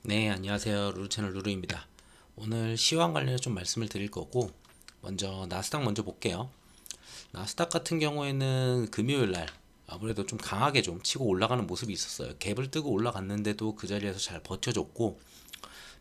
네, 안녕하세요. 루루채널 루루입니다. 오늘 시황 관련해서 좀 말씀을 드릴 거고, 먼저 나스닥 먼저 볼게요. 나스닥 같은 경우에는 금요일 날 아무래도 좀 강하게 좀 치고 올라가는 모습이 있었어요. 갭을 뜨고 올라갔는데도 그 자리에서 잘 버텨줬고,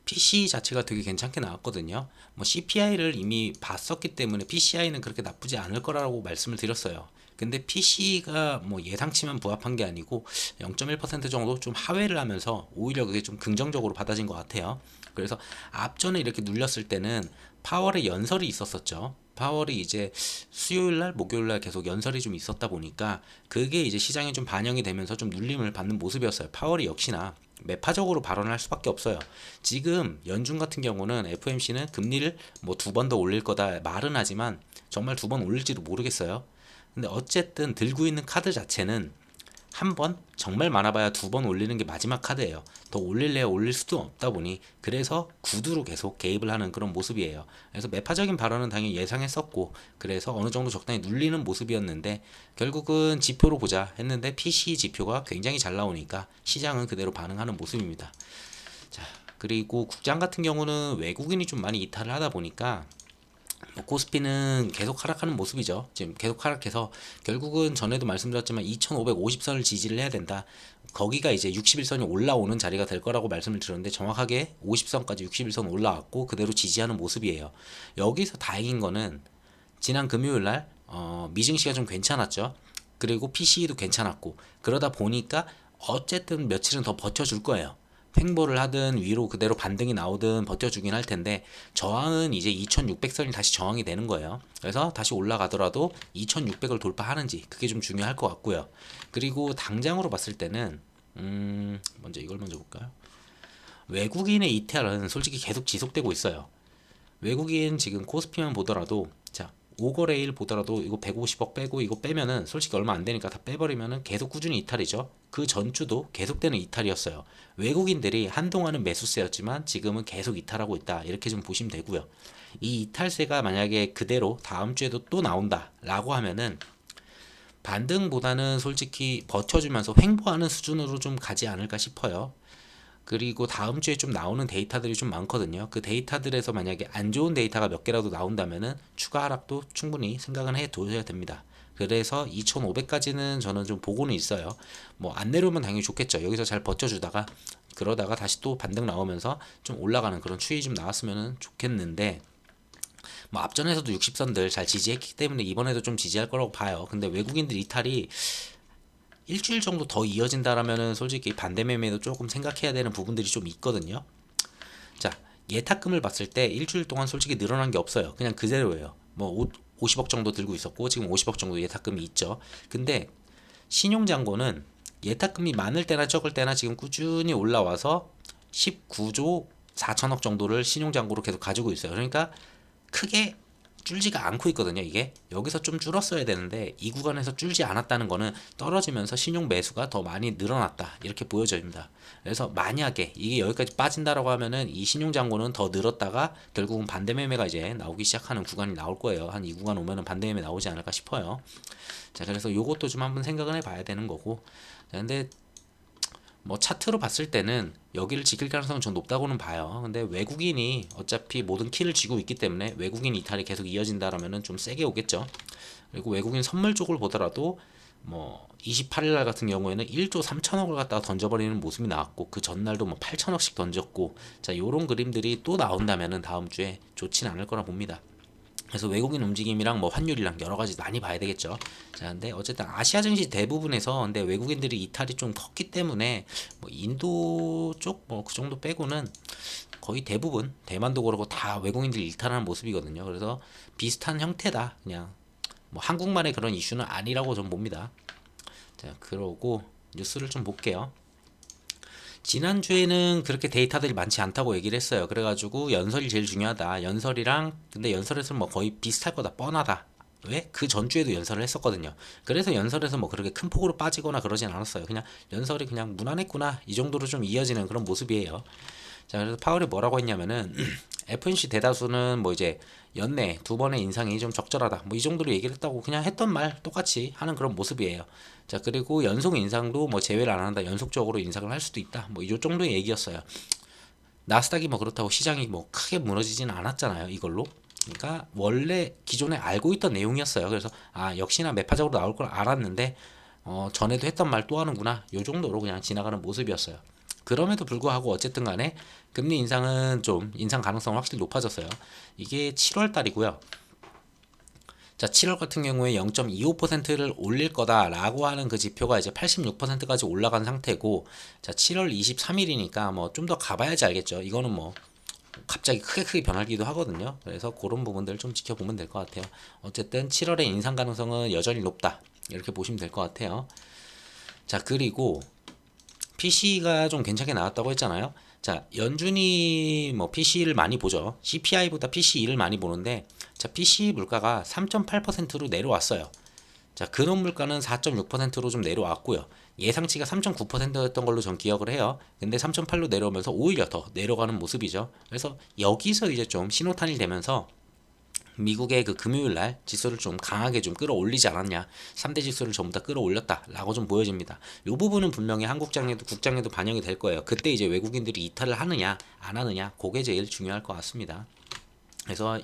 PC 자체가 되게 괜찮게 나왔거든요. 뭐 CPI를 이미 봤었기 때문에 PCI는 그렇게 나쁘지 않을 거라고 말씀을 드렸어요. 근데 PC가 뭐 예상치만 부합한 게 아니고 0.1% 정도 좀 하회를 하면서 오히려 그게 좀 긍정적으로 받아진 것 같아요. 그래서 앞전에 이렇게 눌렸을 때는 파월의 연설이 있었었죠. 파월이 이제 수요일 날, 목요일 날 계속 연설이 좀 있었다 보니까 그게 이제 시장에 좀 반영이 되면서 좀 눌림을 받는 모습이었어요. 파월이 역시나 매파적으로 발언을 할 수밖에 없어요. 지금 연준 같은 경우는 FOMC는 금리를 뭐 두 번 더 올릴 거다 말은 하지만 정말 두 번 올릴지도 모르겠어요. 근데 어쨌든 들고 있는 카드 자체는 한 번, 정말 많아봐야 두 번 올리는 게 마지막 카드예요. 더 올릴래야 올릴 수도 없다 보니 그래서 구두로 계속 개입을 하는 그런 모습이에요. 그래서 매파적인 발언은 당연히 예상했었고 그래서 어느 정도 적당히 눌리는 모습이었는데 결국은 지표로 보자 했는데 PC 지표가 굉장히 잘 나오니까 시장은 그대로 반응하는 모습입니다. 자, 그리고 국장 같은 경우는 외국인이 좀 많이 이탈을 하다 보니까 뭐 코스피는 계속 하락하는 모습이죠. 지금 계속 하락해서 결국은 전에도 말씀드렸지만 2550선을 지지를 해야 된다. 거기가 이제 61선이 올라오는 자리가 될 거라고 말씀을 드렸는데 정확하게 50선까지 61선 올라왔고 그대로 지지하는 모습이에요. 여기서 다행인 거는 지난 금요일 날 미증시가 좀 괜찮았죠. 그리고 PC도 괜찮았고 그러다 보니까 어쨌든 며칠은 더 버텨줄 거예요. 횡보를 하든 위로 그대로 반등이 나오든 버텨주긴 할 텐데 저항은 이제 2600선이 다시 저항이 되는 거예요. 그래서 다시 올라가더라도 2600을 돌파하는지 그게 좀 중요할 것 같고요. 그리고 당장으로 봤을 때는 먼저 이걸 먼저 볼까요? 외국인의 이탈은 솔직히 계속 지속되고 있어요. 외국인 지금 코스피만 보더라도 자 5거래일 보더라도 이거 150억 빼고 이거 빼면은 솔직히 얼마 안 되니까 다 빼버리면은 계속 꾸준히 이탈이죠. 그 전주도 계속되는 이탈이었어요. 외국인들이 한동안은 매수세였지만 지금은 계속 이탈하고 있다. 이렇게 좀 보시면 되고요. 이 이탈세가 만약에 그대로 다음 주에도 또 나온다라고 하면은 반등보다는 솔직히 버텨주면서 횡보하는 수준으로 좀 가지 않을까 싶어요. 그리고 다음 주에 좀 나오는 데이터들이 좀 많거든요. 그 데이터들에서 만약에 안 좋은 데이터가 몇 개라도 나온다면은 추가 하락도 충분히 생각은 해 둬야 됩니다. 그래서 2,500까지는 저는 좀 보고는 있어요. 뭐 안 내려오면 당연히 좋겠죠. 여기서 잘 버텨주다가 그러다가 다시 또 반등 나오면서 좀 올라가는 그런 추이 좀 나왔으면 좋겠는데 뭐 앞전에서도 60선들 잘 지지했기 때문에 이번에도 좀 지지할 거라고 봐요. 근데 외국인들 이탈이 일주일 정도 더 이어진다라면은 솔직히 반대 매매도 조금 생각해야 되는 부분들이 좀 있거든요. 자, 예탁금을 봤을 때 일주일 동안 솔직히 늘어난 게 없어요. 그냥 그대로예요. 뭐 50억 정도 들고 있었고 지금 50억 정도 예탁금이 있죠. 근데 신용잔고는 예탁금이 많을 때나 적을 때나 지금 꾸준히 올라와서 19조 4천억 정도를 신용잔고로 계속 가지고 있어요. 그러니까 크게 줄지가 않고 있거든요. 이게 여기서 좀 줄었어야 되는데 이 구간에서 줄지 않았다는 거는 떨어지면서 신용 매수가 더 많이 늘어났다 이렇게 보여집니다. 그래서 만약에 이게 여기까지 빠진다라고 하면은 이 신용 잔고는 더 늘었다가 결국은 반대 매매가 이제 나오기 시작하는 구간이 나올 거예요. 한 이 구간 오면은 반대 매매 나오지 않을까 싶어요. 자, 그래서 요것도 좀 한번 생각을 해봐야 되는 거고. 자, 근데 뭐 차트로 봤을 때는 여기를 지킬 가능성은 좀 높다고는 봐요. 근데 외국인이 어차피 모든 키를 쥐고 있기 때문에 외국인 이탈이 계속 이어진다라면은 좀 세게 오겠죠. 그리고 외국인 선물 쪽을 보더라도 뭐 28일 날 같은 경우에는 1조 3천억을 갖다가 던져버리는 모습이 나왔고 그 전날도 뭐 8천억씩 던졌고 자 요런 그림들이 또 나온다면은 다음 주에 좋진 않을 거라 봅니다. 그래서 외국인 움직임이랑 뭐 환율이랑 여러 가지 많이 봐야 되겠죠. 자, 근데 어쨌든 아시아 증시 대부분에서 근데 외국인들이 이탈이 좀 컸기 때문에 뭐 인도 쪽 뭐 그 정도 빼고는 거의 대부분 대만도 그렇고 다 외국인들이 이탈하는 모습이거든요. 그래서 비슷한 형태다. 그냥 뭐 한국만의 그런 이슈는 아니라고 좀 봅니다. 자, 그러고 뉴스를 좀 볼게요. 지난주에는 그렇게 데이터들이 많지 않다고 얘기를 했어요. 그래가지고 연설이 제일 중요하다. 연설이랑 근데 연설에서는 뭐 거의 비슷할 거다. 뻔하다. 왜? 그 전주에도 연설을 했었거든요. 그래서 연설에서 뭐 그렇게 큰 폭으로 빠지거나 그러진 않았어요. 그냥 연설이 그냥 무난했구나. 이 정도로 좀 이어지는 그런 모습이에요. 자, 그래서 파월이 뭐라고 했냐면은 FNC 대다수는 뭐 이제 연내 두 번의 인상이 좀 적절하다. 뭐 이 정도로 얘기를 했다고 그냥 했던 말 똑같이 하는 그런 모습이에요. 자, 그리고 연속 인상도 뭐 제외를 안 한다. 연속적으로 인상을 할 수도 있다. 뭐 이 정도의 얘기였어요. 나스닥이 뭐 그렇다고 시장이 뭐 크게 무너지지는 않았잖아요, 이걸로. 그러니까 원래 기존에 알고 있던 내용이었어요. 그래서 아, 역시나 매파적으로 나올 걸 알았는데 전에도 했던 말 또 하는구나. 요 정도로 그냥 지나가는 모습이었어요. 그럼에도 불구하고 어쨌든 간에 금리 인상은 좀 인상 가능성은 확실히 높아졌어요. 이게 7월 달이고요. 자, 7월 같은 경우에 0.25%를 올릴 거다라고 하는 그 지표가 이제 86%까지 올라간 상태고, 자, 7월 23일이니까 뭐 좀 더 가봐야지 알겠죠. 이거는 뭐 갑자기 크게 변하기도 하거든요. 그래서 그런 부분들을 좀 지켜보면 될 것 같아요. 어쨌든 7월의 인상 가능성은 여전히 높다. 이렇게 보시면 될 것 같아요. 자, 그리고 PC가 좀 괜찮게 나왔다고 했잖아요. 자, 연준이 뭐 PC를 많이 보죠. CPI보다 PCE를 많이 보는데, 자, PC 물가가 3.8%로 내려왔어요. 자, 근원 물가는 4.6%로 좀 내려왔고요. 예상치가 3.9%였던 걸로 전 기억을 해요. 근데 3.8로 내려오면서 오히려 더 내려가는 모습이죠. 그래서 여기서 이제 좀 신호탄이 되면서 미국의 그 금요일 날 지수를 좀 강하게 좀 끌어올리지 않았냐. 3대 지수를 전부 다 끌어올렸다라고 좀 보여집니다. 이 부분은 분명히 한국장에도 국장에도 반영이 될 거예요. 그때 이제 외국인들이 이탈을 하느냐 안 하느냐 그게 제일 중요할 것 같습니다. 그래서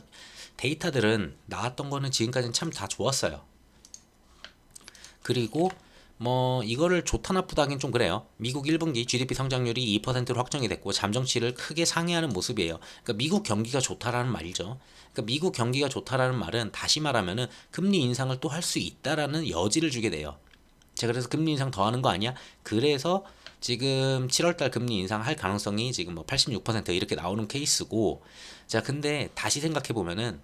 데이터들은 나왔던 거는 지금까지는 참 다 좋았어요. 그리고 뭐 이거를 좋다 나쁘다 하긴 좀 그래요. 미국 1분기 GDP 성장률이 2%로 확정이 됐고 잠정치를 크게 상회하는 모습이에요. 그러니까 미국 경기가 좋다라는 말이죠. 그러니까 미국 경기가 좋다라는 말은 다시 말하면은 금리 인상을 또 할 수 있다라는 여지를 주게 돼요. 제가 그래서 금리 인상 더 하는 거 아니야? 그래서 지금 7월달 금리 인상할 가능성이 지금 뭐 86% 이렇게 나오는 케이스고, 자, 근데 다시 생각해 보면은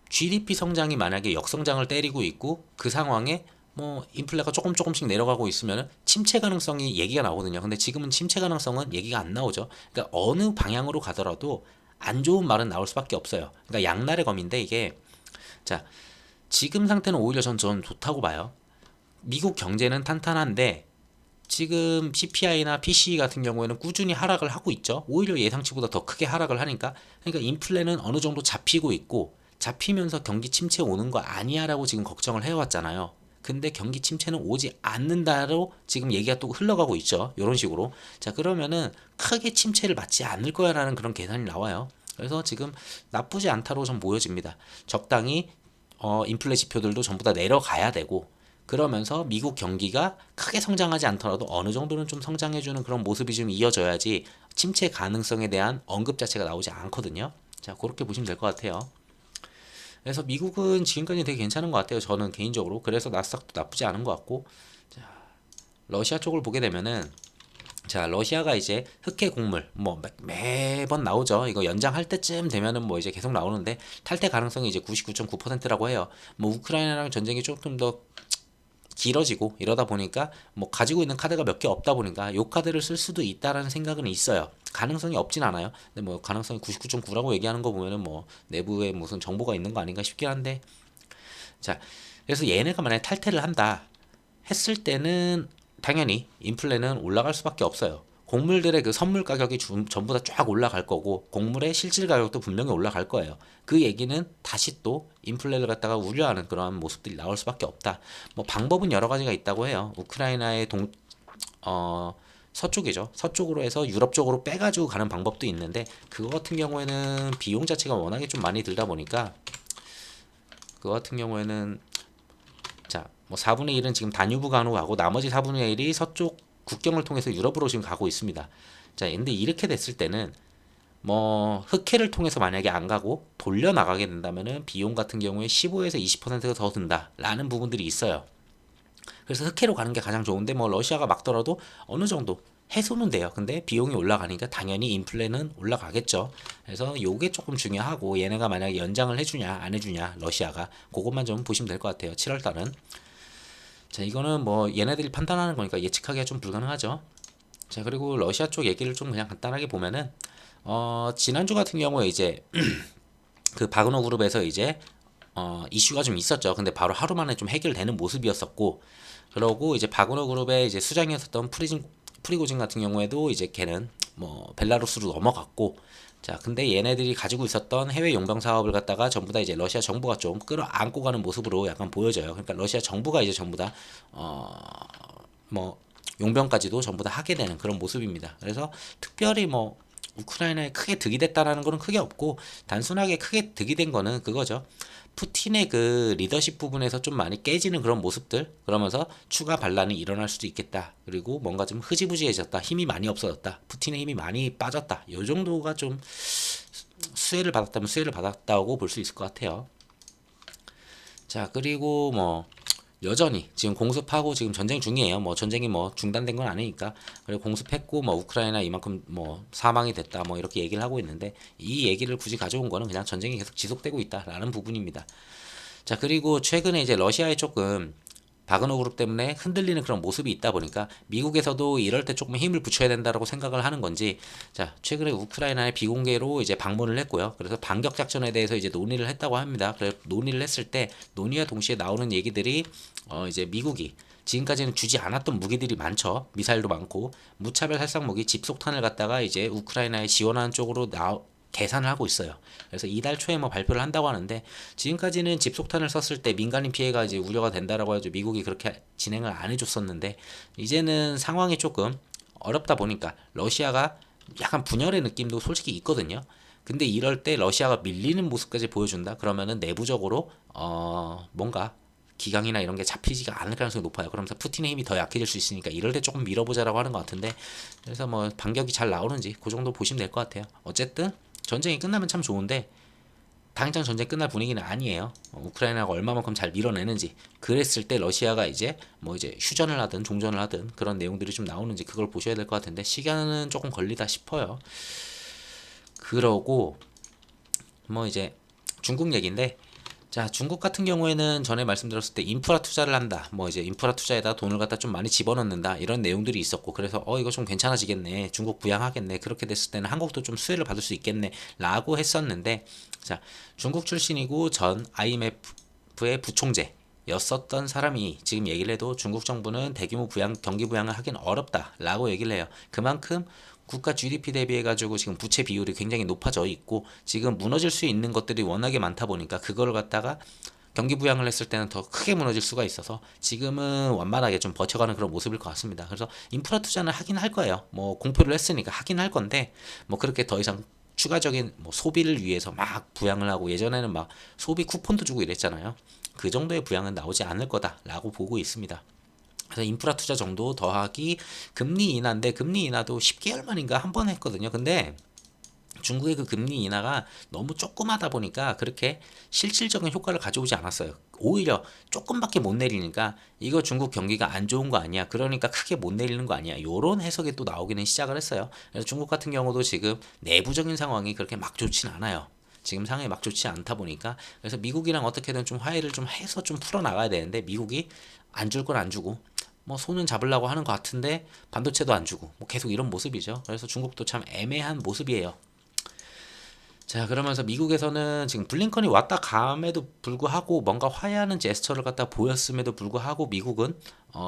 GDP 성장이 만약에 역성장을 때리고 있고 그 상황에 뭐 인플레가 조금씩 내려가고 있으면 침체 가능성이 얘기가 나오거든요. 근데 지금은 침체 가능성은 얘기가 안 나오죠. 그러니까 어느 방향으로 가더라도 안 좋은 말은 나올 수밖에 없어요. 그러니까 양날의 검인데 이게, 자, 지금 상태는 오히려 전 좋다고 봐요. 미국 경제는 탄탄한데 지금 CPI나 PCE 같은 경우에는 꾸준히 하락을 하고 있죠. 오히려 예상치보다 더 크게 하락을 하니까. 그러니까 인플레는 어느 정도 잡히고 있고, 잡히면서 경기 침체 오는 거 아니야라고 지금 걱정을 해왔잖아요. 근데 경기 침체는 오지 않는다로 지금 얘기가 또 흘러가고 있죠. 이런 식으로. 자, 그러면은 크게 침체를 맞지 않을 거야라는 그런 계산이 나와요. 그래서 지금 나쁘지 않다로 좀 보여집니다. 적당히 인플레 지표들도 전부 다 내려가야 되고, 그러면서 미국 경기가 크게 성장하지 않더라도 어느 정도는 좀 성장해주는 그런 모습이 좀 이어져야지 침체 가능성에 대한 언급 자체가 나오지 않거든요. 자, 그렇게 보시면 될 것 같아요. 그래서 미국은 지금까지 되게 괜찮은 것 같아요. 저는 개인적으로. 그래서 나스닥도 나쁘지 않은 것 같고, 자, 러시아 쪽을 보게 되면은, 자, 러시아가 이제 흑해 곡물 뭐 매번 나오죠. 이거 연장할 때쯤 되면은 뭐 이제 계속 나오는데 탈퇴 가능성이 이제 99.9%라고 해요. 뭐 우크라이나랑 전쟁이 조금 더 길어지고 이러다 보니까 뭐 가지고 있는 카드가 몇 개 없다 보니까 요 카드를 쓸 수도 있다라는 생각은 있어요. 가능성이 없진 않아요. 근데 뭐 가능성이 99.9라고 얘기하는 거 보면은 뭐 내부에 무슨 정보가 있는 거 아닌가 싶긴 한데, 자, 그래서 얘네가 만약에 탈퇴를 한다 했을 때는 당연히 인플레는 올라갈 수밖에 없어요. 곡물들의 그 선물 가격이 전부 다 쫙 올라갈 거고 곡물의 실질 가격도 분명히 올라갈 거예요. 그 얘기는 다시 또 인플레를 갖다가 우려하는 그러한 모습들이 나올 수밖에 없다. 뭐 방법은 여러 가지가 있다고 해요. 우크라이나의 서쪽이죠. 서쪽으로 해서 유럽 쪽으로 빼가지고 가는 방법도 있는데 그거 같은 경우에는 비용 자체가 워낙에 좀 많이 들다 보니까 그거 같은 경우에는, 자, 뭐 4분의 1은 지금 다뉴브 간으로 가고 나머지 4분의 1이 서쪽 국경을 통해서 유럽으로 지금 가고 있습니다. 자, 근데 이렇게 됐을 때는 뭐 흑해를 통해서 만약에 안 가고 돌려 나가게 된다면은 비용 같은 경우에 15에서 20%가 더 든다라는 부분들이 있어요. 그래서 흑해로 가는 게 가장 좋은데 뭐 러시아가 막더라도 어느 정도 해소는 돼요. 근데 비용이 올라가니까 당연히 인플레는 올라가겠죠. 그래서 요게 조금 중요하고 얘네가 만약에 연장을 해주냐 안 해주냐 러시아가 그것만 좀 보시면 될 것 같아요. 7월 달은. 자, 이거는 뭐 얘네들이 판단하는 거니까 예측하기가 좀 불가능하죠. 자, 그리고 러시아 쪽 얘기를 좀 그냥 간단하게 보면은 지난주 같은 경우에 이제 그 바그너 그룹에서 이제 이슈가 좀 있었죠. 근데 바로 하루 만에 좀 해결되는 모습이었었고, 그러고 이제 바그너 그룹의 이제 수장이었었던 프리고진 같은 경우에도 이제 걔는 뭐 벨라루스로 넘어갔고, 자, 근데 얘네들이 가지고 있었던 해외 용병 사업을 갖다가 전부 다 이제 러시아 정부가 좀 끌어안고 가는 모습으로 약간 보여져요. 그러니까 러시아 정부가 이제 전부 다 뭐 용병까지도 전부 다 하게 되는 그런 모습입니다. 그래서 특별히 뭐 우크라이나에 크게 득이 됐다라는 거는 크게 없고, 단순하게 크게 득이 된 거는 그거죠. 푸틴의 그 리더십 부분에서 좀 많이 깨지는 그런 모습들, 그러면서 추가 반란이 일어날 수도 있겠다. 그리고 뭔가 좀 흐지부지해졌다. 힘이 많이 없어졌다. 푸틴의 힘이 많이 빠졌다. 요 정도가 좀 수혜를 받았다면 수혜를 받았다고 볼 수 있을 것 같아요. 자, 그리고 뭐 여전히 지금 공습하고 지금 전쟁 중이에요. 뭐 전쟁이 뭐 중단된 건 아니니까. 그리고 공습했고 뭐 우크라이나 이만큼 뭐 사망이 됐다 뭐 이렇게 얘기를 하고 있는데, 이 얘기를 굳이 가져온 거는 그냥 전쟁이 계속 지속되고 있다라는 부분입니다. 자, 그리고 최근에 이제 러시아에 조금 바그너 그룹 때문에 흔들리는 그런 모습이 있다 보니까 미국에서도 이럴 때 조금 힘을 붙여야 된다라고 생각을 하는 건지, 자, 최근에 우크라이나에 비공개로 이제 방문을 했고요. 그래서 반격 작전에 대해서 이제 논의를 했다고 합니다. 그래서 논의를 했을 때 논의와 동시에 나오는 얘기들이 이제 미국이 지금까지는 주지 않았던 무기들이 많죠. 미사일도 많고 무차별 살상 무기 집속탄을 갖다가 이제 우크라이나에 지원하는 쪽으로 계산을 하고 있어요. 그래서 이달 초에 뭐 발표를 한다고 하는데, 지금까지는 집속탄을 썼을 때 민간인 피해가 이제 우려가 된다라고 해서 미국이 그렇게 진행을 안 해줬었는데, 이제는 상황이 조금 어렵다 보니까 러시아가 약간 분열의 느낌도 솔직히 있거든요. 근데 이럴 때 러시아가 밀리는 모습까지 보여준다? 그러면은 내부적으로 뭔가 기강이나 이런 게 잡히지가 않을 가능성이 높아요. 그러면서 푸틴의 힘이 더 약해질 수 있으니까 이럴 때 조금 밀어보자라고 하는 것 같은데, 그래서 뭐 반격이 잘 나오는지 그 정도 보시면 될 것 같아요. 어쨌든 전쟁이 끝나면 참 좋은데, 당장 전쟁 끝날 분위기는 아니에요. 우크라이나가 얼마만큼 잘 밀어내는지, 그랬을 때 러시아가 이제 뭐 이제 휴전을 하든 종전을 하든 그런 내용들이 좀 나오는지 그걸 보셔야 될 것 같은데, 시간은 조금 걸리다 싶어요. 그러고 뭐 이제 중국 얘기인데, 자, 중국 같은 경우에는 전에 말씀드렸을 때 인프라 투자를 한다. 뭐 이제 인프라 투자에다 돈을 갖다 좀 많이 집어넣는다. 이런 내용들이 있었고, 그래서 이거 좀 괜찮아지겠네. 중국 부양하겠네. 그렇게 됐을 때는 한국도 좀 수혜를 받을 수 있겠네. 라고 했었는데, 자, 중국 출신이고 전 IMF의 부총재 였었던 사람이 지금 얘기를 해도 중국 정부는 대규모 경기 부양을 하긴 어렵다라고 얘기를 해요. 그만큼 국가 GDP 대비해가지고 지금 부채 비율이 굉장히 높아져 있고, 지금 무너질 수 있는 것들이 워낙에 많다 보니까 그거를 갖다가 경기 부양을 했을 때는 더 크게 무너질 수가 있어서 지금은 완만하게 좀 버텨가는 그런 모습일 것 같습니다. 그래서 인프라 투자는 하긴 할 거예요. 뭐 공표를 했으니까 하긴 할 건데, 뭐 그렇게 더 이상 추가적인 뭐 소비를 위해서 막 부양을 하고, 예전에는 막 소비 쿠폰도 주고 이랬잖아요. 그 정도의 부양은 나오지 않을 거다라고 보고 있습니다. 그래서 인프라 투자 정도 더하기 금리 인하인데, 금리 인하도 10개월 만인가 한 번 했거든요. 근데 중국의 그 금리 인하가 너무 조그마다 보니까 그렇게 실질적인 효과를 가져오지 않았어요. 오히려 조금밖에 못 내리니까 이거 중국 경기가 안 좋은 거 아니야, 그러니까 크게 못 내리는 거 아니야, 요런 해석이 또 나오기는 시작을 했어요. 그래서 중국 같은 경우도 지금 내부적인 상황이 그렇게 막 좋진 않아요. 지금 상황이 막 좋지 않다 보니까, 그래서 미국이랑 어떻게든 좀 화해를 좀 해서 좀 풀어 나가야 되는데, 미국이 안 줄 건 안 주고 뭐 손은 잡으려고 하는 것 같은데 반도체도 안 주고 뭐 계속 이런 모습이죠. 그래서 중국도 참 애매한 모습이에요. 자, 그러면서 미국에서는 지금 블링컨이 왔다 감에도 불구하고 뭔가 화해하는 제스처를 갖다 보였음에도 불구하고, 미국은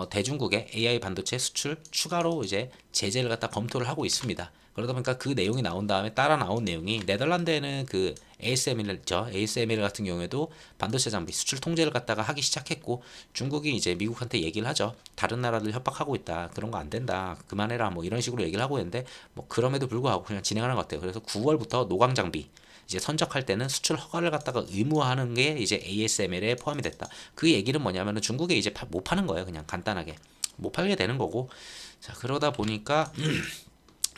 대중국의 AI 반도체 수출 추가로 이제 제재를 갖다 검토를 하고 있습니다. 그러다 보니까 그 내용이 나온 다음에 따라 나온 내용이, 네덜란드에는 그 ASML죠. ASML 같은 경우에도 반도체 장비 수출 통제를 갖다가 하기 시작했고, 중국이 이제 미국한테 얘기를 하죠. 다른 나라들 협박하고 있다. 그런 거 안 된다. 그만해라. 뭐 이런 식으로 얘기를 하고 있는데, 뭐 그럼에도 불구하고 그냥 진행하는 것 같아요. 그래서 9월부터 노광 장비 이제 선적할 때는 수출 허가를 갖다가 의무화하는 게 이제 ASML에 포함이 됐다. 그 얘기는 뭐냐면은 중국에 이제 못 파는 거예요. 그냥 간단하게 못 팔게 되는 거고. 자, 그러다 보니까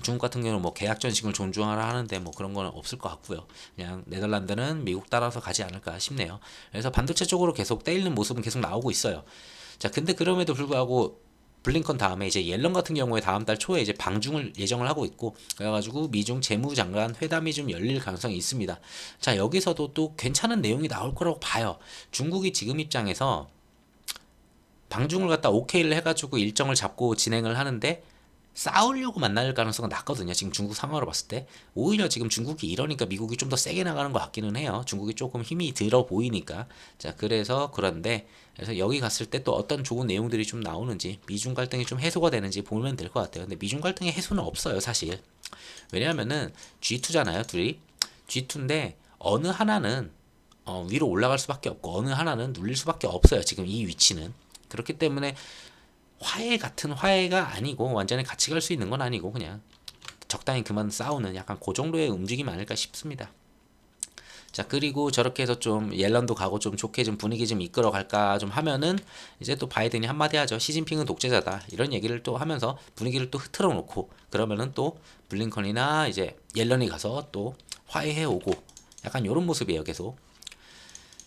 중국 같은 경우는 뭐 계약 전식을 존중하라 하는데 뭐 그런 거는 없을 것 같고요. 그냥 네덜란드는 미국 따라서 가지 않을까 싶네요. 그래서 반도체 쪽으로 계속 떼이는 모습은 계속 나오고 있어요. 자, 근데 그럼에도 불구하고 블링컨 다음에 이제 옐런 같은 경우에 다음 달 초에 이제 방중을 예정을 하고 있고, 그래가지고 미중 재무장관 회담이 좀 열릴 가능성이 있습니다. 자, 여기서도 또 괜찮은 내용이 나올 거라고 봐요. 중국이 지금 입장에서 방중을 갖다 오케이를 해가지고 일정을 잡고 진행을 하는데, 싸우려고 만날 가능성은 낮거든요. 지금 중국 상황으로 봤을 때 오히려 지금 중국이 이러니까 미국이 좀 더 세게 나가는 것 같기는 해요. 중국이 조금 힘이 들어 보이니까. 자, 그래서 여기 갔을 때 또 어떤 좋은 내용들이 좀 나오는지, 미중 갈등이 좀 해소가 되는지 보면 될 것 같아요. 근데 미중 갈등의 해소는 없어요, 사실. 왜냐하면은 G2잖아요, 둘이. G2인데 어느 하나는 위로 올라갈 수밖에 없고, 어느 하나는 눌릴 수밖에 없어요. 지금 이 위치는. 그렇기 때문에 화해 같은 화해가 아니고, 완전히 같이 갈 수 있는 건 아니고, 그냥 적당히 그만 싸우는 약간 그 정도의 움직임 아닐까 싶습니다. 자, 그리고 저렇게 해서 좀 옐런도 가고 좀 좋게 좀 분위기 좀 이끌어 갈까 좀 하면은 이제 또 바이든이 한마디 하죠. 시진핑은 독재자다. 이런 얘기를 또 하면서 분위기를 또 흐트러 놓고 그러면은 또 블링컨이나 이제 옐런이 가서 또 화해해 오고 약간 요런 모습이에요, 계속.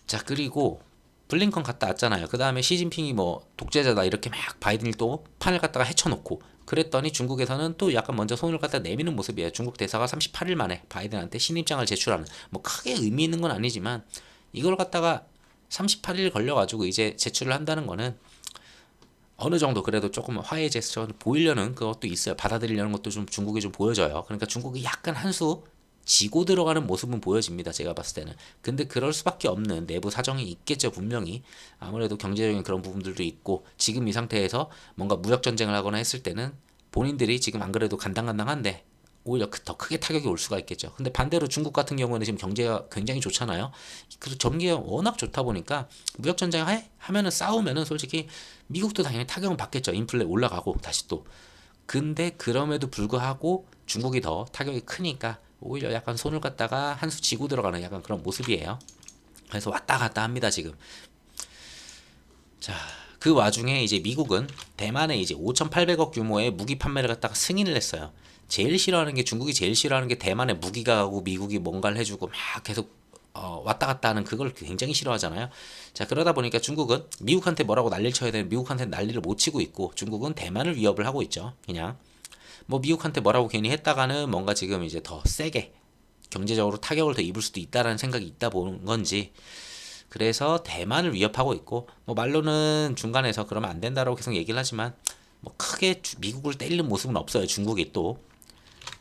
자, 그리고 블링컨 갔다 왔잖아요. 그 다음에 시진핑이 뭐 독재자다 이렇게 막 바이든이 또 판을 갖다가 헤쳐놓고 그랬더니 중국에서는 또 약간 먼저 손을 갖다 내미는 모습이에요. 중국 대사가 38일 만에 바이든한테 신입장을 제출하는, 뭐 크게 의미 있는 건 아니지만 이걸 갖다가 38일 걸려가지고 이제 제출을 한다는 거는 어느 정도 그래도 조금 화해 제스처를 보이려는 그것도 있어요. 받아들이려는 것도 좀 중국이 좀 보여져요. 그러니까 중국이 약간 한 수 지고 들어가는 모습은 보여집니다. 제가 봤을 때는. 근데 그럴 수밖에 없는 내부 사정이 있겠죠. 분명히. 아무래도 경제적인 그런 부분들도 있고 지금 이 상태에서 뭔가 무역 전쟁을 하거나 했을 때는 본인들이 지금 안 그래도 간당간당한데 오히려 더 크게 타격이 올 수가 있겠죠. 근데 반대로 중국 같은 경우에는 지금 경제가 굉장히 좋잖아요. 그래서 전기가 워낙 좋다 보니까 무역 전쟁 하면은 싸우면은 솔직히 미국도 당연히 타격은 받겠죠. 인플레 올라가고 다시 또. 근데 그럼에도 불구하고 중국이 더 타격이 크니까 오히려 약간 손을 갖다가 한 수 쥐고 들어가는 약간 그런 모습이에요. 그래서 왔다 갔다 합니다, 지금. 자, 그 와중에 이제 미국은 대만에 이제 5,800억 규모의 무기 판매를 갖다가 승인을 했어요. 제일 싫어하는 게 중국이 제일 싫어하는 게 대만에 무기가 가고 미국이 뭔가를 해주고 막 계속 왔다 갔다 하는 그걸 굉장히 싫어하잖아요. 자, 그러다 보니까 중국은 미국한테 뭐라고 난리를 쳐야 되는 미국한테 난리를 못 치고 있고 중국은 대만을 위협을 하고 있죠. 그냥 뭐 미국한테 뭐라고 괜히 했다가는 뭔가 지금 이제 더 세게 경제적으로 타격을 더 입을 수도 있다라는 생각이 있다 보는 건지 그래서 대만을 위협하고 있고 뭐 말로는 중간에서 그러면 안 된다라고 계속 얘기를 하지만 뭐 크게 미국을 때리는 모습은 없어요. 중국이 또.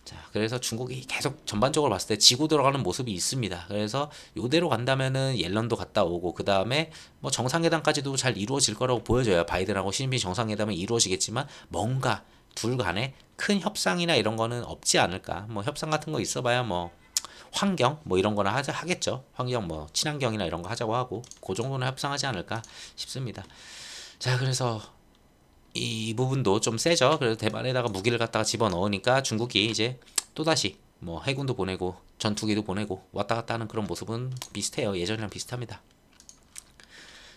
자, 그래서 중국이 계속 전반적으로 봤을 때 지고 들어가는 모습이 있습니다. 그래서 요대로 간다면은 옐런도 갔다 오고 그 다음에 뭐 정상회담까지도 잘 이루어질 거라고 보여져요. 바이든하고 시진핑 정상회담은 이루어지겠지만 뭔가 둘 간에 큰 협상이나 이런 거는 없지 않을까. 뭐 협상 같은 거 있어봐야 뭐 환경 뭐 이런 거나 하겠죠. 환경 뭐 친환경이나 이런 거 하자고 하고 그 정도는 협상하지 않을까 싶습니다. 자, 그래서 이 부분도 좀 세죠. 그래서 대만에다가 무기를 갖다가 집어넣으니까 중국이 이제 또다시 뭐 해군도 보내고 전투기도 보내고 왔다 갔다 하는 그런 모습은 비슷해요. 예전이랑 비슷합니다.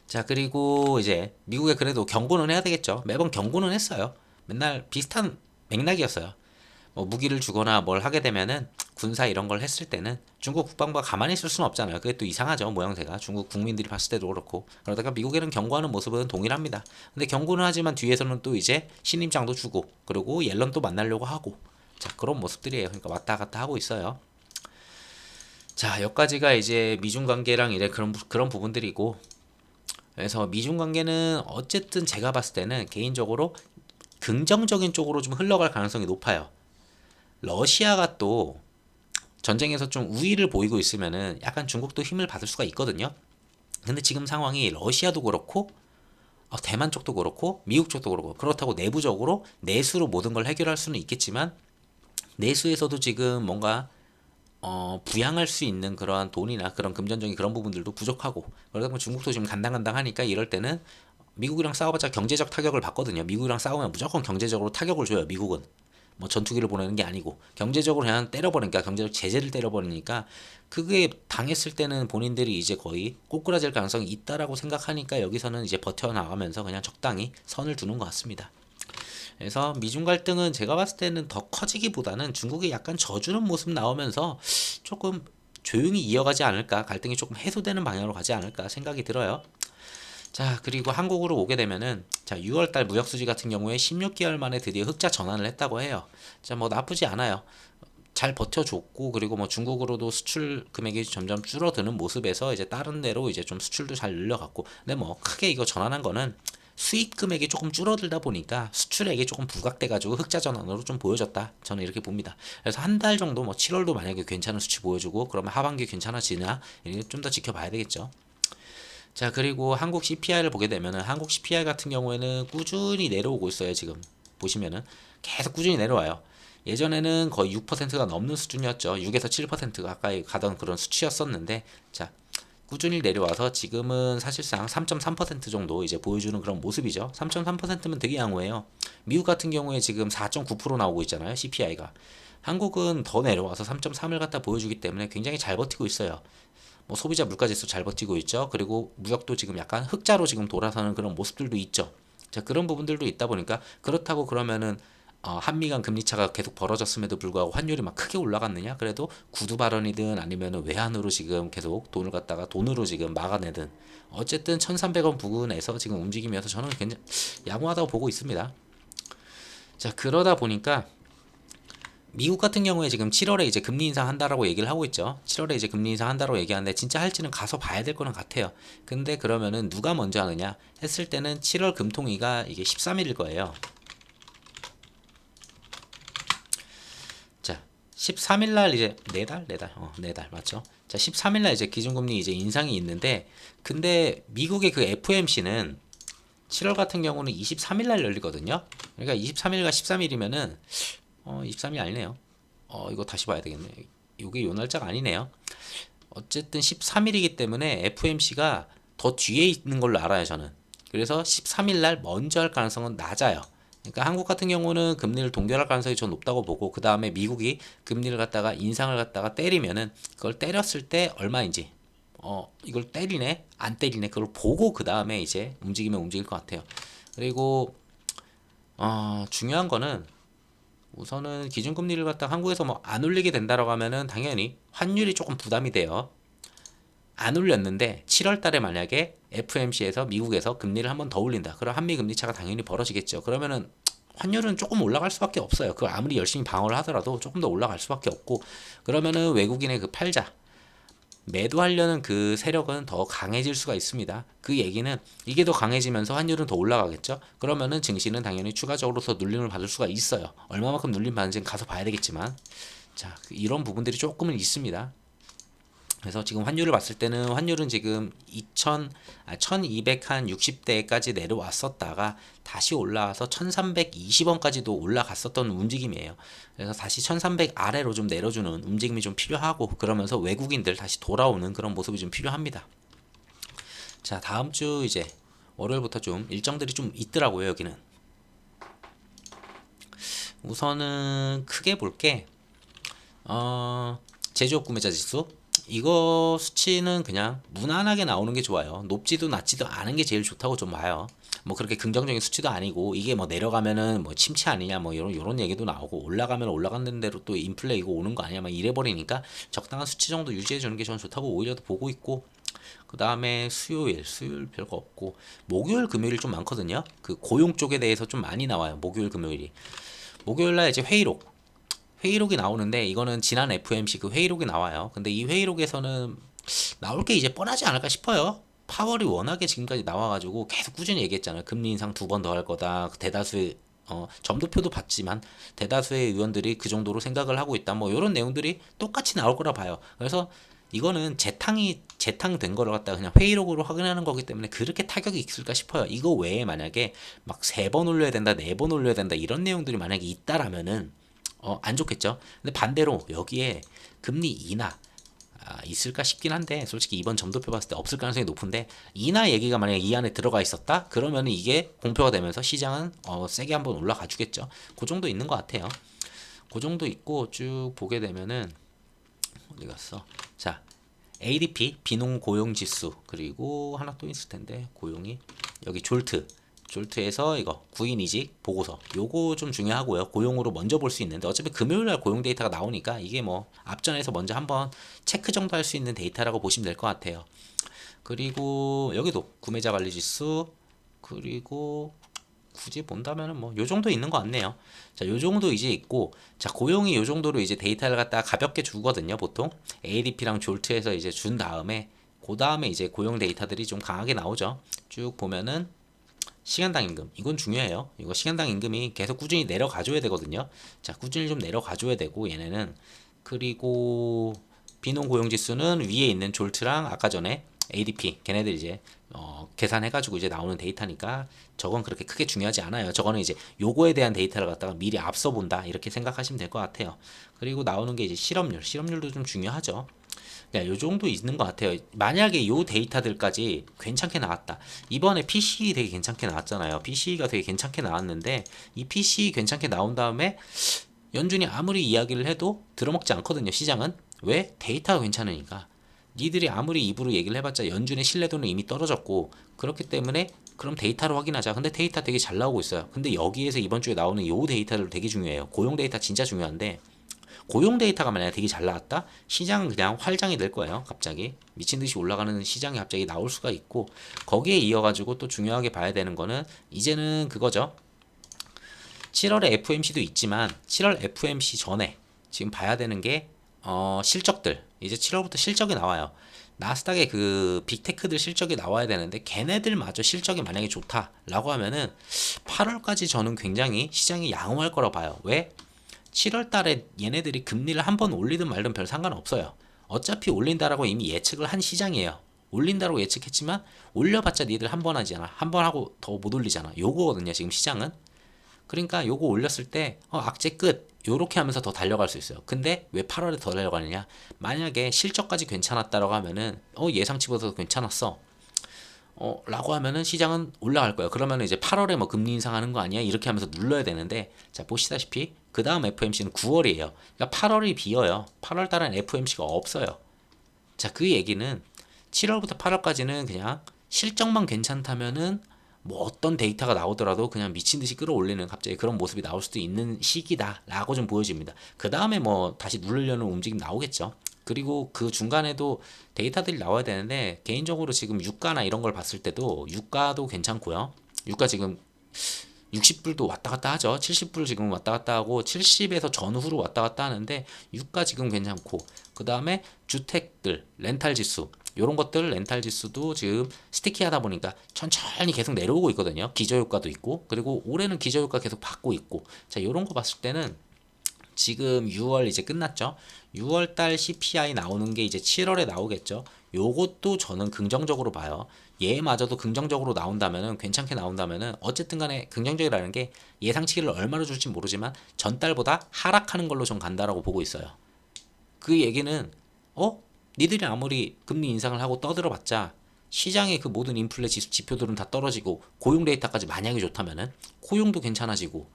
자, 그리고 이제 미국에 그래도 경고는 해야 되겠죠. 매번 경고는 했어요. 맨날 비슷한 맥락이었어요. 뭐 무기를 주거나 뭘 하게 되면은 군사 이런 걸 했을 때는 중국 국방부가 가만히 있을 수는 없잖아요. 그게 또 이상하죠. 모양새가. 중국 국민들이 봤을 때도 그렇고. 그러다가 미국에는 경고하는 모습은 동일합니다. 근데 경고는 하지만 뒤에서는 또 이제 신임장도 주고 그리고 옐런 또 만나려고 하고 자, 그런 모습들이에요. 그러니까 왔다 갔다 하고 있어요. 자, 여기까지가 이제 미중 관계랑 이래 그런 부분들이고 그래서 미중 관계는 어쨌든 제가 봤을 때는 개인적으로 긍정적인 쪽으로 좀 흘러갈 가능성이 높아요. 러시아가 또 전쟁에서 좀 우위를 보이고 있으면은 약간 중국도 힘을 받을 수가 있거든요. 근데 지금 상황이 러시아도 그렇고 대만 쪽도 그렇고 미국 쪽도 그렇고 그렇다고 내부적으로 내수로 모든 걸 해결할 수는 있겠지만 내수에서도 지금 뭔가 부양할 수 있는 그러한 돈이나 그런 금전적인 그런 부분들도 부족하고 그러다 보면 중국도 지금 간당간당하니까 이럴 때는 미국이랑 싸워봤자 경제적 타격을 받거든요. 미국이랑 싸우면 무조건 경제적으로 타격을 줘요. 미국은. 뭐 전투기를 보내는 게 아니고 경제적으로 그냥 때려버리니까 경제적 제재를 때려버리니까 그게 당했을 때는 본인들이 이제 거의 꼬꾸라질 가능성이 있다라고 생각하니까 여기서는 이제 버텨나가면서 그냥 적당히 선을 두는 것 같습니다. 그래서 미중 갈등은 제가 봤을 때는 더 커지기보다는 중국이 약간 져주는 모습 나오면서 조금 조용히 이어가지 않을까 갈등이 조금 해소되는 방향으로 가지 않을까 생각이 들어요. 자, 그리고 한국으로 오게 되면은 자, 6월달 무역수지 같은 경우에 16개월 만에 드디어 흑자 전환을 했다고 해요. 자, 뭐 나쁘지 않아요. 잘 버텨줬고 그리고 뭐 중국으로도 수출 금액이 점점 줄어드는 모습에서 이제 다른 데로 이제 좀 수출도 잘 늘려갔고 근데 뭐 크게 이거 전환한 거는 수익 금액이 조금 줄어들다 보니까 수출액이 조금 부각돼가지고 흑자 전환으로 좀 보여졌다. 저는 이렇게 봅니다. 그래서 한 달 정도 뭐 7월도 만약에 괜찮은 수치 보여주고 그러면 하반기 괜찮아지나 좀 더 지켜봐야 되겠죠. 자, 그리고 한국 CPI를 보게 되면은 한국 CPI 같은 경우에는 꾸준히 내려오고 있어요. 지금 보시면은 계속 꾸준히 내려와요. 예전에는 거의 6%가 넘는 수준이었죠. 6에서 7% 가까이 가던 그런 수치였었는데 자, 꾸준히 내려와서 지금은 사실상 3.3% 정도 이제 보여주는 그런 모습이죠. 3.3%면 되게 양호해요. 미국 같은 경우에 지금 4.9% 나오고 있잖아요. CPI가. 한국은 더 내려와서 3.3을 갖다 보여주기 때문에 굉장히 잘 버티고 있어요. 뭐 소비자 물가지수 잘 버티고 있죠. 그리고 무역도 지금 약간 흑자로 지금 돌아서는 그런 모습들도 있죠. 자, 그런 부분들도 있다 보니까 그렇다고 그러면은 한미 간 금리 차가 계속 벌어졌음에도 불구하고 환율이 막 크게 올라갔느냐? 그래도 구두 발언이든 아니면은 외환으로 지금 계속 돈을 갖다가 돈으로 지금 막아내든 어쨌든 1,300원 부근에서 지금 움직이면서 저는 굉장히 양호하다고 보고 있습니다. 자, 그러다 보니까 미국 같은 경우에 지금 7월에 이제 금리 인상한다라고 얘기를 하고 있죠. 7월에 이제 금리 인상한다라고 얘기하는데 진짜 할지는 가서 봐야 될 거는 같아요. 근데 그러면은 누가 먼저 하느냐 했을 때는 7월 금통위가 이게 13일일 거예요. 자, 13일 날 이제 네 달 맞죠? 자, 13일 날 이제 기준금리 이제 인상이 있는데 근데 미국의 그 FOMC는 7월 같은 경우는 23일 날 열리거든요. 그러니까 23일과 13일이면은 23일 아니네요. 이거 다시 봐야 되겠네. 이게 요 날짜가 아니네요. 어쨌든 13일이기 때문에 FOMC가 더 뒤에 있는 걸로 알아요, 저는. 그래서 13일 날 먼저 할 가능성은 낮아요. 그러니까 한국 같은 경우는 금리를 동결할 가능성이 좀 높다고 보고 그 다음에 미국이 금리를 갖다가 인상을 갖다가 때리면은 그걸 때렸을 때 얼마인지 이걸 때리네 안 때리네 그걸 보고 그 다음에 이제 움직이면 움직일 것 같아요. 그리고 중요한 거는 우선은 기준금리를 갖다 한국에서 뭐 안 올리게 된다라고 하면은 당연히 환율이 조금 부담이 돼요. 안 올렸는데 7월 달에 만약에 FMC에서 미국에서 금리를 한번 더 올린다. 그럼 한미 금리 차가 당연히 벌어지겠죠. 그러면은 환율은 조금 올라갈 수밖에 없어요. 그걸 아무리 열심히 방어를 하더라도 조금 더 올라갈 수밖에 없고 그러면은 외국인의 그 팔자 매도하려는 그 세력은 더 강해질 수가 있습니다. 그 얘기는 이게 더 강해지면서 환율은 더 올라가겠죠. 그러면은 증시는 당연히 추가적으로 더 눌림을 받을 수가 있어요. 얼마만큼 눌림 받는지는 가서 봐야 되겠지만 자 이런 부분들이 조금은 있습니다. 그래서 지금 환율을 봤을 때는 환율은 지금 1260대까지 내려왔었다가 다시 올라와서 1320원까지도 올라갔었던 움직임이에요. 그래서 다시 1300 아래로 좀 내려주는 움직임이 좀 필요하고 그러면서 외국인들 다시 돌아오는 그런 모습이 좀 필요합니다. 자, 다음 주 이제 월요일부터 좀 일정들이 좀 있더라고요, 여기는. 우선은 크게 볼게 제조업 구매자 지수 이거 수치는 그냥 무난하게 나오는 게 좋아요. 높지도 낮지도 않은 게 제일 좋다고 좀 봐요. 뭐 그렇게 긍정적인 수치도 아니고 이게 뭐 내려가면은 뭐 침체 아니냐 뭐 이런 얘기도 나오고 올라가면 올라가는 대로 또 인플레 이거 오는 거 아니야 막 이래 버리니까 적당한 수치 정도 유지해 주는 게 저는 좋다고 오히려 더 보고 있고 그 다음에 수요일 별거 없고 목요일 금요일 좀 많거든요. 그 고용 쪽에 대해서 좀 많이 나와요. 목요일 금요일이 목요일 날 이제 회의록이 나오는데 이거는 지난 FOMC 그 회의록이 나와요. 근데 이 회의록에서는 나올 게 이제 뻔하지 않을까 싶어요. 파월이 워낙에 지금까지 나와가지고 계속 꾸준히 얘기했잖아요. 금리 인상 2번 더 할 거다. 대다수의 점도표도 봤지만 대다수의 의원들이 그 정도로 생각을 하고 있다. 뭐 이런 내용들이 똑같이 나올 거라 봐요. 그래서 이거는 재탕된 거를 갖다가 그냥 회의록으로 확인하는 거기 때문에 그렇게 타격이 있을까 싶어요. 이거 외에 만약에 막 3번 올려야 된다, 4번 올려야 된다 이런 내용들이 만약에 있다라면은 안 좋겠죠. 근데 반대로 여기에 금리 인하 있을까 싶긴 한데 솔직히 이번 점도표 봤을 때 없을 가능성이 높은데 인하 얘기가 만약에 이 안에 들어가 있었다 그러면 이게 공표가 되면서 시장은 세게 한번 올라가 주겠죠. 그 정도 있는 것 같아요. 그 정도 있고 쭉 보게 되면은 어디 갔어? 자, ADP 비농 고용 지수 그리고 하나 또 있을 텐데 고용이 여기 졸트에서 이거 구인 이직 보고서 요거 좀 중요하고요. 고용으로 먼저 볼 수 있는데 어차피 금요일날 고용 데이터가 나오니까 이게 뭐 앞전에서 먼저 한번 체크 정도 할 수 있는 데이터라고 보시면 될 것 같아요. 그리고 여기도 구매자 관리 지수 그리고 굳이 본다면은 뭐 요 정도 있는 것 같네요. 자, 요 정도 이제 있고 자 고용이 요 정도로 이제 데이터를 갖다가 가볍게 주거든요. 보통 ADP랑 졸트에서 이제 준 다음에 그 다음에 이제 고용 데이터들이 좀 강하게 나오죠. 쭉 보면은 시간당 임금 이건 중요해요. 이거 시간당 임금이 계속 꾸준히 내려가줘야 되거든요. 자 꾸준히 좀 내려가줘야 되고 얘네는 그리고 비농 고용 지수는 위에 있는 졸트랑 아까 전에 ADP 걔네들 이제 계산해가지고 이제 나오는 데이터니까 저건 그렇게 크게 중요하지 않아요. 저거는 이제 요거에 대한 데이터를 갖다가 미리 앞서 본다 이렇게 생각하시면 될 것 같아요. 그리고 나오는 게 이제 실업률도 좀 중요하죠. 네, 요 정도 있는 것 같아요. 만약에 요 데이터들까지 괜찮게 나왔다. 이번에 PCE 되게 괜찮게 나왔잖아요. PCE가 되게 괜찮게 나왔는데 이 PCE 괜찮게 나온 다음에 연준이 아무리 이야기를 해도 들어먹지 않거든요. 시장은. 왜? 데이터가 괜찮으니까. 니들이 아무리 입으로 얘기를 해봤자 연준의 신뢰도는 이미 떨어졌고, 그렇기 때문에 그럼 데이터로 확인하자. 근데 데이터 되게 잘 나오고 있어요. 근데 여기에서 이번 주에 나오는 요 데이터들 되게 중요해요. 고용 데이터 진짜 중요한데, 고용 데이터가 만약에 되게 잘 나왔다? 시장은 그냥 활장이 될 거예요. 갑자기 미친 듯이 올라가는 시장이 갑자기 나올 수가 있고, 거기에 이어가지고 또 중요하게 봐야 되는 거는 이제는 그거죠. 7월에 FOMC도 있지만 7월 FOMC 전에 지금 봐야 되는 게 실적들. 이제 7월부터 실적이 나와요. 나스닥의 그 빅테크들 실적이 나와야 되는데 걔네들마저 실적이 만약에 좋다라고 하면은 8월까지 저는 굉장히 시장이 양호할 거라 봐요. 왜? 7월 달에 얘네들이 금리를 한 번 올리든 말든 별 상관없어요. 어차피 올린다라고 이미 예측을 한 시장이에요. 올린다고 예측했지만 올려봤자 니들 한 번 하잖아. 한 번 하고 더 못 올리잖아. 요거거든요. 지금 시장은. 그러니까 요거 올렸을 때 악재 끝 요렇게 하면서 더 달려갈 수 있어요. 근데 왜 8월에 더 달려가느냐? 만약에 실적까지 괜찮았다라고 하면은 예상치보다 괜찮았어. 라고 하면은 시장은 올라갈 거예요. 그러면은 이제 8월에 뭐 금리 인상하는 거 아니야? 이렇게 하면서 눌러야 되는데, 자 보시다시피 그 다음 FOMC는 9월이에요. 그러니까 8월이 비어요. 8월 달엔 FOMC가 없어요. 자, 그 얘기는 7월부터 8월까지는 그냥 실적만 괜찮다면은 뭐 어떤 데이터가 나오더라도 그냥 미친 듯이 끌어올리는 갑자기 그런 모습이 나올 수도 있는 시기다라고 좀 보여집니다. 그 다음에 뭐 다시 누르려는 움직임 나오겠죠. 그리고 그 중간에도 데이터들이 나와야 되는데, 개인적으로 지금 유가나 이런 걸 봤을 때도 유가도 괜찮고요. 유가 지금 60불도 왔다 갔다 하죠. 70불 지금 왔다 갔다 하고 70에서 전후로 왔다 갔다 하는데 유가 지금 괜찮고, 그 다음에 주택들 렌탈 지수 요런 것들 렌탈 지수도 지금 스티키하다 보니까 천천히 계속 내려오고 있거든요. 기저효과도 있고, 그리고 올해는 기저효과 계속 받고 있고, 자 요런 거 봤을 때는 지금 6월 이제 끝났죠. 6월 달 CPI 나오는 게 이제 7월에 나오겠죠. 요것도 저는 긍정적으로 봐요. 얘마저도 긍정적으로 나온다면은, 괜찮게 나온다면은, 어쨌든 간에 긍정적이라는 게 예상치기를 얼마로 줄지 모르지만 전달보다 하락하는 걸로 좀 간다라고 보고 있어요. 그 얘기는 니들이 아무리 금리 인상을 하고 떠들어봤자 시장의 그 모든 인플레 지표들은 다 떨어지고 고용 데이터까지 만약에 좋다면은 고용도 괜찮아지고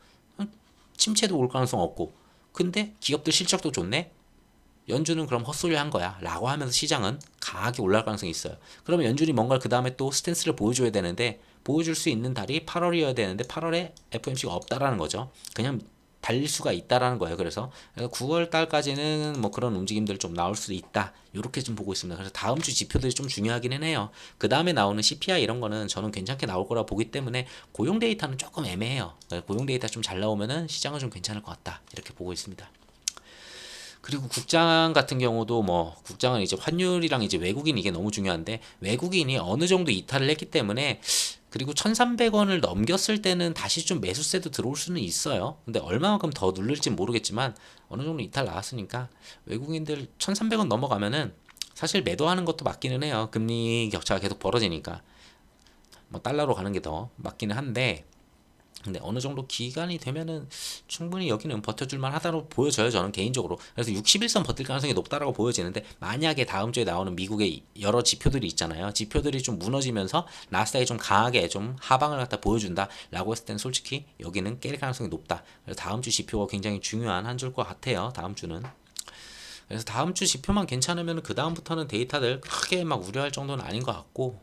침체도 올 가능성 없고, 근데 기업들 실적도 좋네? 연준은 그럼 헛소리 한 거야 라고 하면서 시장은 강하게 올라갈 가능성이 있어요. 그러면 연준이 뭔가 그 다음에 또 스탠스를 보여줘야 되는데, 보여줄 수 있는 달이 8월이어야 되는데 8월에 FOMC가 없다라는 거죠. 그냥 달릴 수가 있다라는 거예요. 그래서 9월 달까지는 뭐 그런 움직임들 좀 나올 수도 있다, 이렇게 좀 보고 있습니다. 그래서 다음 주 지표들이 좀 중요하기는 해요. 그 다음에 나오는 CPI 이런 거는 저는 괜찮게 나올 거라 보기 때문에, 고용 데이터는 조금 애매해요. 고용 데이터 좀 잘 나오면은 시장은 좀 괜찮을 것 같다, 이렇게 보고 있습니다. 그리고 국장 같은 경우도 뭐 국장은 이제 환율이랑 이제 외국인, 이게 너무 중요한데 외국인이 어느 정도 이탈을 했기 때문에, 그리고 1,300원을 넘겼을 때는 다시 좀 매수세도 들어올 수는 있어요. 근데 얼마만큼 더 누를지 모르겠지만 어느 정도 이탈 나왔으니까 외국인들 1,300원 넘어가면은 사실 매도하는 것도 맞기는 해요. 금리 격차가 계속 벌어지니까 뭐 달러로 가는 게 더 맞기는 한데, 근데 어느 정도 기간이 되면은 충분히 여기는 버텨줄만 하다고 보여져요. 저는 개인적으로. 그래서 61선 버틸 가능성이 높다라고 보여지는데, 만약에 다음 주에 나오는 미국의 여러 지표들이 있잖아요. 지표들이 좀 무너지면서 나스닥이 좀 강하게 좀 하방을 갖다 보여준다라고 했을 때는 솔직히 여기는 깰 가능성이 높다. 그래서 다음 주 지표가 굉장히 중요한 한 주일 것 같아요. 다음 주는. 그래서 다음 주 지표만 괜찮으면 그 다음부터는 데이터들 크게 막 우려할 정도는 아닌 것 같고,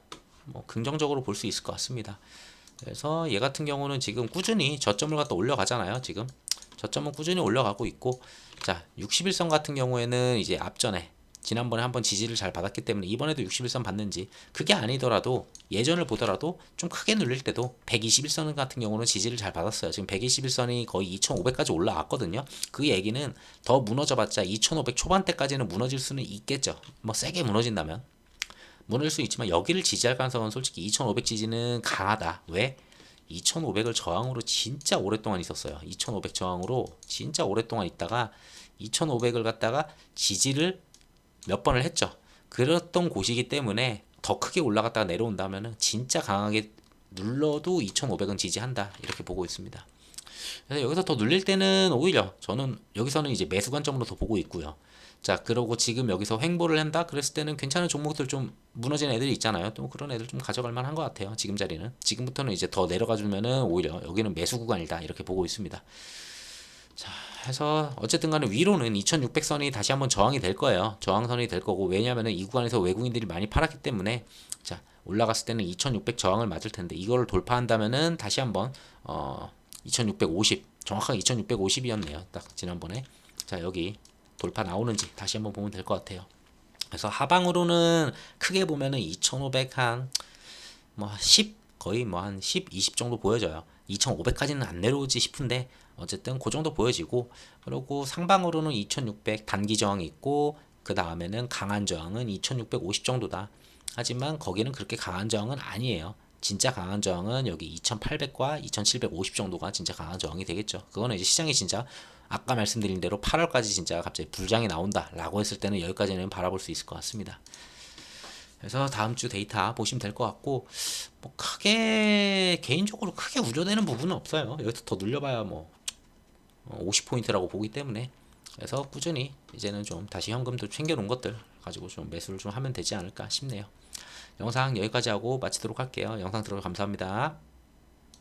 뭐 긍정적으로 볼 수 있을 것 같습니다. 그래서 얘 같은 경우는 지금 꾸준히 저점을 갖다 올려가잖아요. 지금 저점은 꾸준히 올려가고 있고, 자 61선 같은 경우에는 이제 앞전에 지난번에 한번 지지를 잘 받았기 때문에 이번에도 61선 받는지, 그게 아니더라도 예전을 보더라도 좀 크게 눌릴 때도 121선 같은 경우는 지지를 잘 받았어요. 지금 121선이 거의 2,500까지 올라왔거든요. 그 얘기는 더 무너져봤자 2,500 초반대까지는 무너질 수는 있겠죠. 뭐 세게 무너진다면 무너질 수 있지만, 여기를 지지할 가능성은 솔직히 2,500 지지는 강하다. 왜? 2,500을 저항으로 진짜 오랫동안 있었어요. 2,500 저항으로 진짜 오랫동안 있다가 2,500을 갖다가 지지를 몇 번을 했죠. 그랬던 곳이기 때문에 더 크게 올라갔다가 내려온다면은 진짜 강하게 눌러도 2,500은 지지한다, 이렇게 보고 있습니다. 그래서 여기서 더 눌릴 때는 오히려 저는 여기서는 이제 매수 관점으로 더 보고 있고요. 자, 그러고 지금 여기서 횡보를 한다 그랬을 때는 괜찮은 종목들 좀 무너지는 애들이 있잖아요. 또 그런 애들 좀 가져갈 만한 것 같아요. 지금 자리는. 지금부터는 이제 더 내려가 주면은 오히려 여기는 매수 구간이다, 이렇게 보고 있습니다. 자, 해서 어쨌든 간에 위로는 2600선이 다시 한번 저항이 될 거예요. 저항선이 될 거고, 왜냐면은 이 구간에서 외국인들이 많이 팔았기 때문에. 자, 올라갔을 때는 2600 저항을 맞을 텐데 이거를 돌파한다면은 다시 한번 2650, 정확하게 2650이었네요. 딱 지난번에. 자, 여기 돌파 나오는지 다시 한번 보면 될 것 같아요. 그래서 하방으로는 크게 보면은 2500 한 뭐 10, 거의 뭐 한 10, 20 정도 보여져요. 2500까지는 안 내려오지 싶은데 어쨌든 그 정도 보여지고, 그리고 상방으로는 2600 단기 저항이 있고, 그 다음에는 강한 저항은 2650 정도다. 하지만 거기는 그렇게 강한 저항은 아니에요. 진짜 강한 저항은 여기 2800과 2750 정도가 진짜 강한 저항이 되겠죠. 그거는 이제 시장이 진짜 아까 말씀드린 대로 8월까지 진짜 갑자기 불장이 나온다 라고 했을 때는 여기까지는 바라볼 수 있을 것 같습니다. 그래서 다음 주 데이터 보시면 될 것 같고, 뭐 크게 개인적으로 크게 우려되는 부분은 없어요. 여기서 더 늘려봐야 뭐 50포인트라고 보기 때문에. 그래서 꾸준히 이제는 좀 다시 현금도 챙겨놓은 것들 가지고 좀 매수를 좀 하면 되지 않을까 싶네요. 영상 여기까지 하고 마치도록 할게요. 영상 들어서 감사합니다.